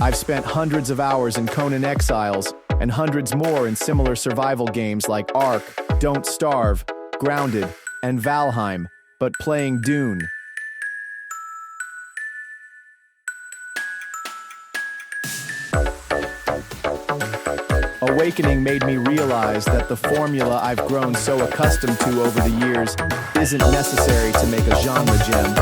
I've spent hundreds of hours in Conan Exiles, and hundreds more in similar survival games like Ark, Don't Starve, Grounded, and Valheim, but playing Dune. Awakening made me realize that the formula I've grown so accustomed to over the years isn't necessary to make a genre gem.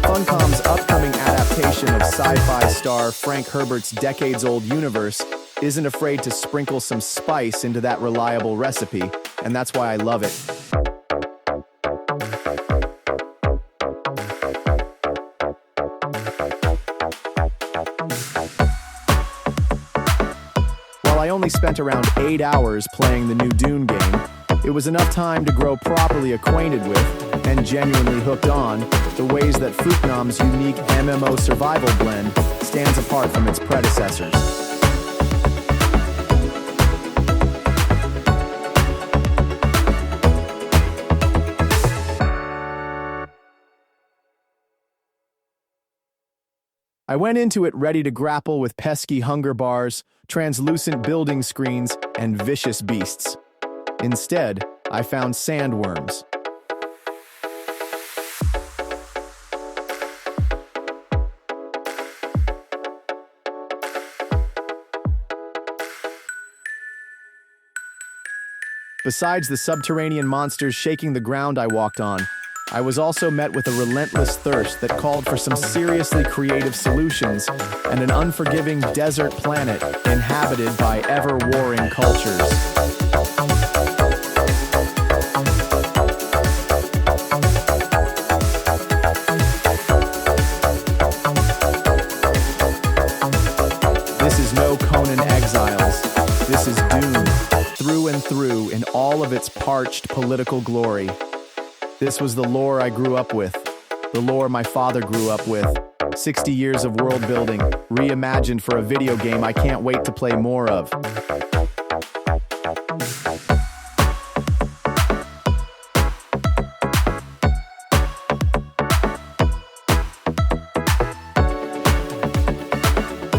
Funcom's upcoming adaptation of sci-fi star Frank Herbert's decades-old universe isn't afraid to sprinkle some spice into that reliable recipe, and that's why I love it. While I only spent around 8 hours playing the new Dune game, it was enough time to grow properly acquainted with, and genuinely hooked on, the ways that Funcom's unique MMO survival blend stands apart from its predecessors. I went into it ready to grapple with pesky hunger bars, translucent building screens, and vicious beasts. Instead, I found sandworms. Besides the subterranean monsters shaking the ground I walked on, I was also met with a relentless thirst that called for some seriously creative solutions and an unforgiving desert planet inhabited by ever-warring cultures. This is no Conan Exiles. This is Dune, through and through in all of its parched political glory. This was the lore I grew up with, the lore my father grew up with. 60 years of world building, reimagined for a video game I can't wait to play more of.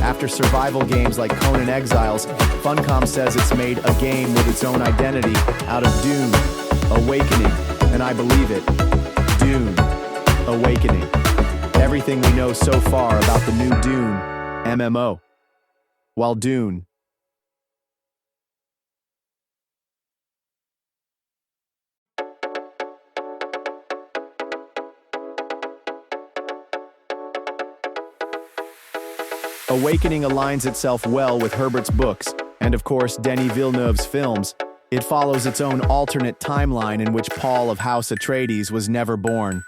After survival games like Conan Exiles, Funcom says it's made a game with its own identity out of Dune Awakening. And I believe it. Dune Awakening. Everything we know so far about the new Dune MMO. While Dune. Awakening aligns itself well with Herbert's books, and of course Denis Villeneuve's films. It follows its own alternate timeline in which Paul of House Atreides was never born.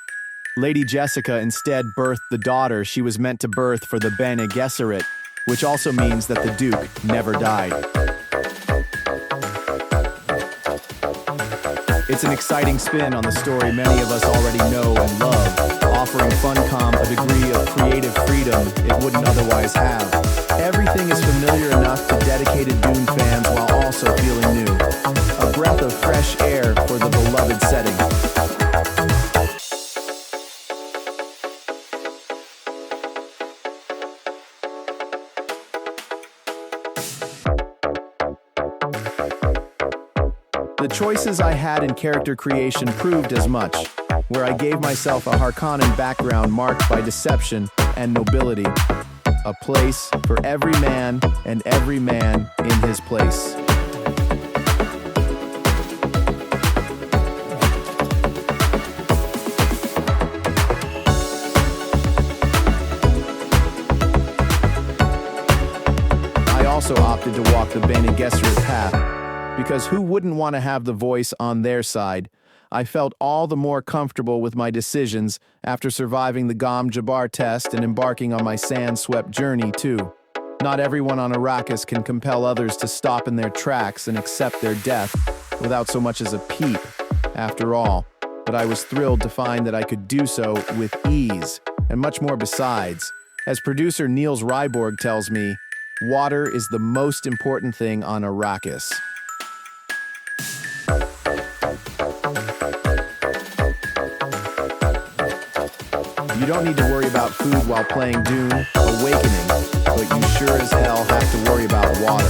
Lady Jessica instead birthed the daughter she was meant to birth for the Bene Gesserit, which also means that the Duke never died. It's an exciting spin on the story many of us already know and love, offering Funcom a degree of creative freedom it wouldn't otherwise have. Everything is familiar enough to dedicated Dune fans while also feeling new. A breath of fresh air for the beloved setting. The choices I had in character creation proved as much, where I gave myself a Harkonnen background marked by deception and nobility. A place for every man and every man in his place. I also opted to walk the Bene Gesserit path, because who wouldn't want to have the voice on their side? I felt all the more comfortable with my decisions after surviving the Gom Jabbar test and embarking on my sand-swept journey, too. Not everyone on Arrakis can compel others to stop in their tracks and accept their death without so much as a peep, after all. But I was thrilled to find that I could do so with ease, and much more besides. As producer Niels Ryborg tells me, water is the most important thing on Arrakis. don't need to worry about food while playing DUNE Awakening, but you sure as hell have to worry about water.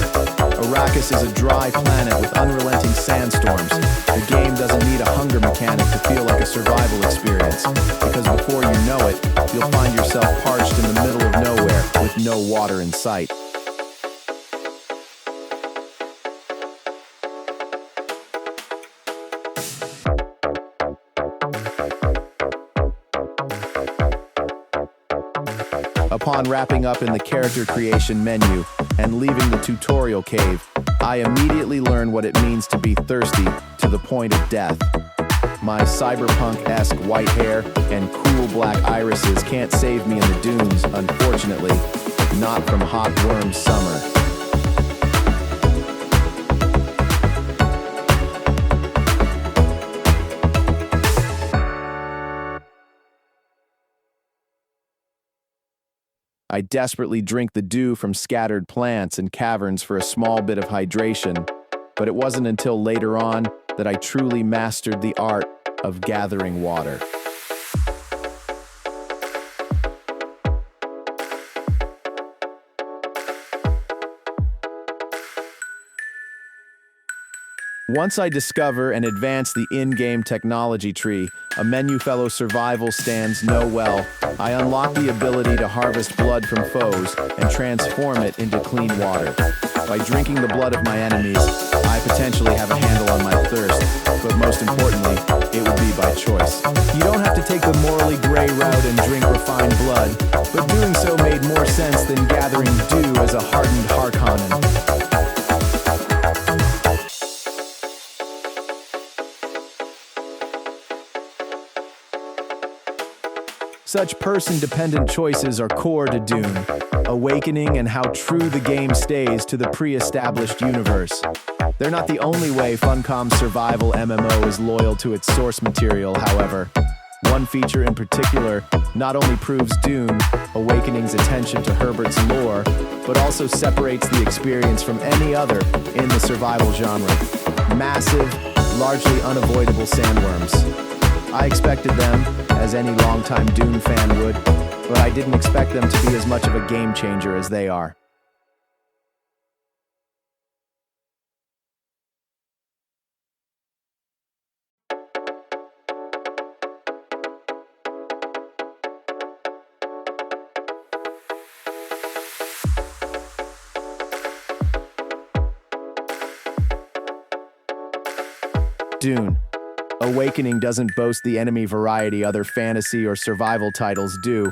Arrakis is a dry planet with unrelenting sandstorms. The game doesn't need a hunger mechanic to feel like a survival experience, because before you know it, you'll find yourself parched in the middle of nowhere with no water in sight. Upon wrapping up in the character creation menu and leaving the tutorial cave, I immediately learned what it means to be thirsty to the point of death. My cyberpunk-esque white hair and cool black irises can't save me in the dunes, unfortunately, not from hot worm summer. I desperately drink the dew from scattered plants and caverns for a small bit of hydration, but it wasn't until later on that I truly mastered the art of gathering water. Once I discover and advance the in-game technology tree, a menu fellow survival stands no well. I unlock the ability to harvest blood from foes and transform it into clean water. By drinking the blood of my enemies, I potentially have a handle on my thirst, but most importantly, it would be by choice. You don't have to take the morally gray route and drink refined blood, but doing so made more sense than gathering dew as a hardened Harkonnen. Such person-dependent choices are core to DUNE Awakening and how true the game stays to the pre-established universe. They're not the only way Funcom's Survival MMO is loyal to its source material, however. One feature in particular not only proves DUNE Awakening's attention to Herbert's lore, but also separates the experience from any other in the survival genre. Massive, largely unavoidable sandworms. I expected them, as any longtime DUNE fan would, but I didn't expect them to be as much of a game changer as they are. DUNE Awakening doesn't boast the enemy variety other fantasy or survival titles do,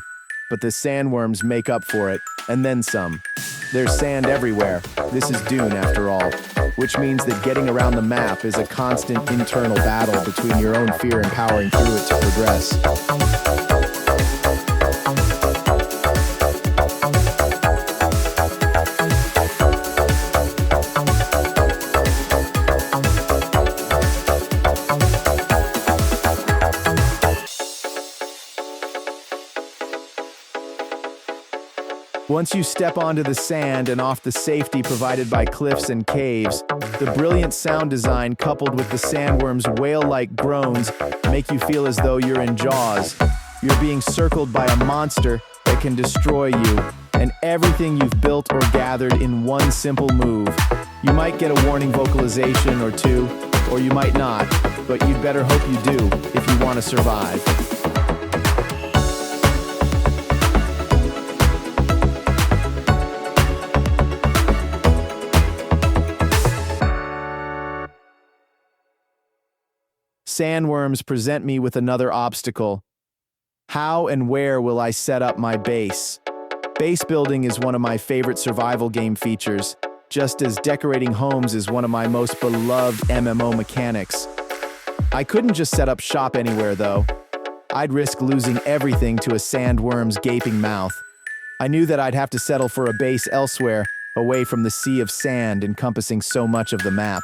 but the sandworms make up for it, and then some. There's sand everywhere. This is DUNE after all, which means that getting around the map is a constant internal battle between your own fear and powering through it to progress. Once you step onto the sand and off the safety provided by cliffs and caves, the brilliant sound design coupled with the sandworms' whale-like groans make you feel as though you're in Jaws. You're being circled by a monster that can destroy you, and everything you've built or gathered in one simple move. You might get a warning vocalization or two, or you might not, but you'd better hope you do if you want to survive. Sandworms present me with another obstacle. How and where will I set up my base? Base building is one of my favorite survival game features, just as decorating homes is one of my most beloved MMO mechanics. I couldn't just set up shop anywhere, though. I'd risk losing everything to a sandworm's gaping mouth. I knew that I'd have to settle for a base elsewhere, away from the sea of sand encompassing so much of the map.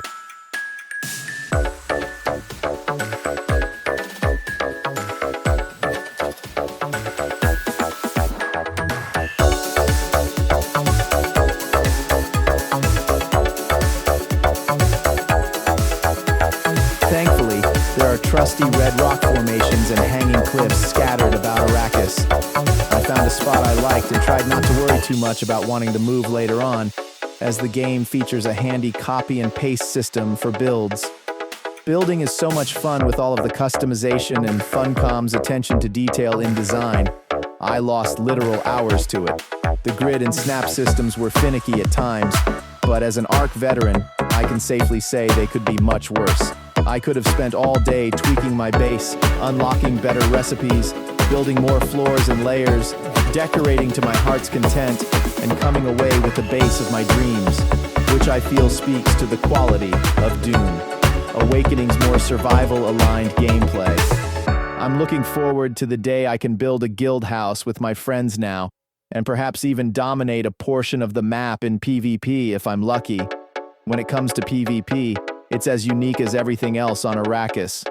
Thankfully, there are crusty red rock formations and hanging cliffs scattered about Arrakis. I found a spot I liked and tried not to worry too much about wanting to move later on, as the game features a handy copy and paste system for builds. Building is so much fun with all of the customization and Funcom's attention to detail in design. I lost literal hours to it. The grid and snap systems were finicky at times, but as an Ark veteran, I can safely say they could be much worse. I could have spent all day tweaking my base, unlocking better recipes, building more floors and layers, decorating to my heart's content, and coming away with the base of my dreams, which I feel speaks to the quality of DUNE Awakening's more survival-aligned gameplay. I'm looking forward to the day I can build a guild house with my friends now, and perhaps even dominate a portion of the map in PvP if I'm lucky. When it comes to PvP, it's as unique as everything else on Arrakis.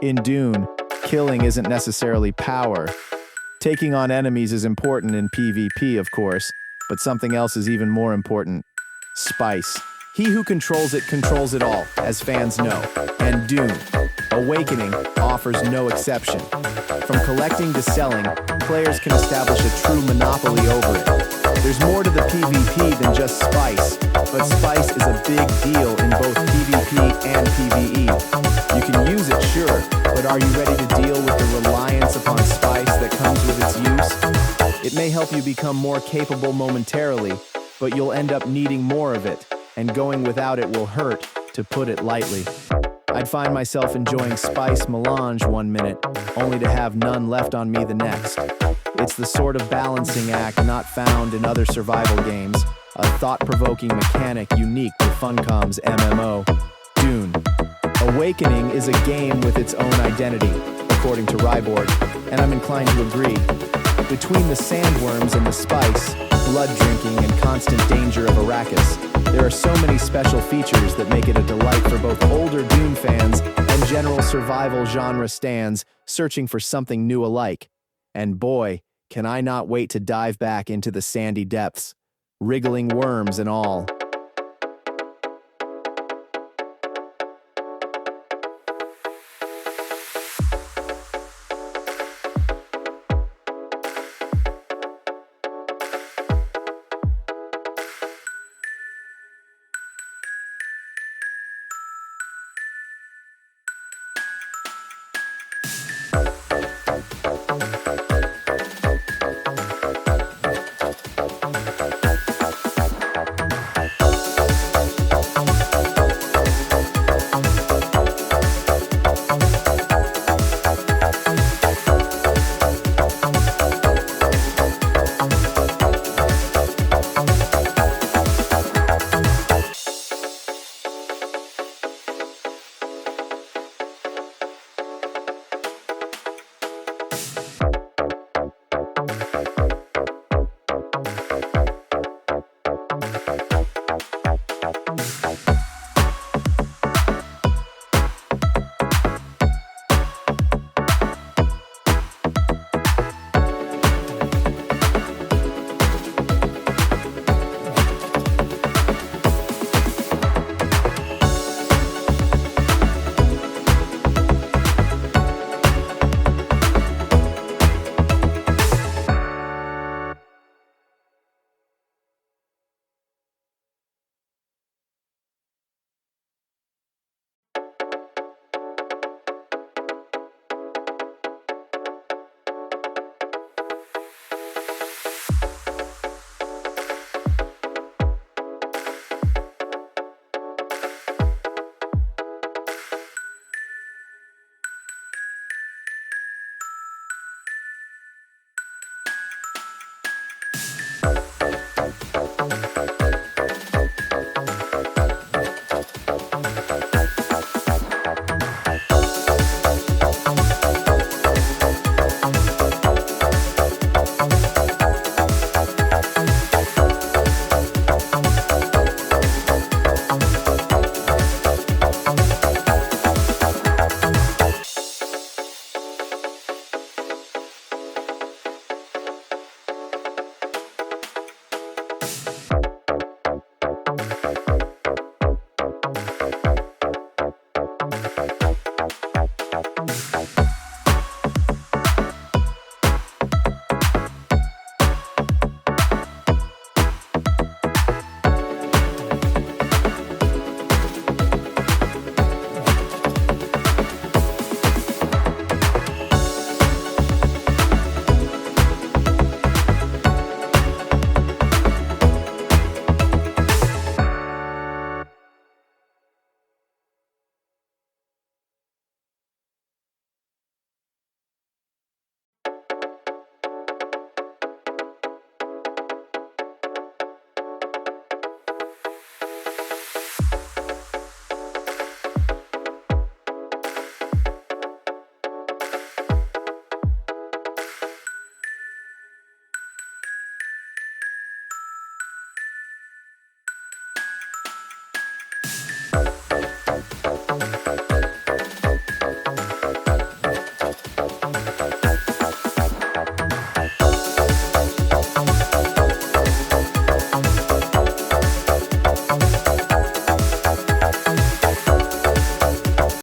In DUNE, killing isn't necessarily power. Taking on enemies is important in PvP, of course, but something else is even more important: spice. He who controls it all, as fans know, and DUNE Awakening offers no exception. From collecting to selling, players can establish a true monopoly over it. There's more to the PvP than just spice, but spice is a big deal in both PvP and PvE. You can use it, sure, but are you ready to deal with the reliance upon spice that comes with its use? It may help you become more capable momentarily, but you'll end up needing more of it, and going without it will hurt, to put it lightly. I'd find myself enjoying spice melange one minute, only to have none left on me the next. It's the sort of balancing act not found in other survival games, a thought-provoking mechanic unique to Funcom's MMO. DUNE Awakening is a game with its own identity, according to Ryborg, and I'm inclined to agree. Between the sandworms and the spice, blood drinking and constant danger of Arrakis, there are so many special features that make it a delight for both older DUNE fans and general survival genre stans searching for something new alike. And boy, can I not wait to dive back into the sandy depths, wriggling worms and all.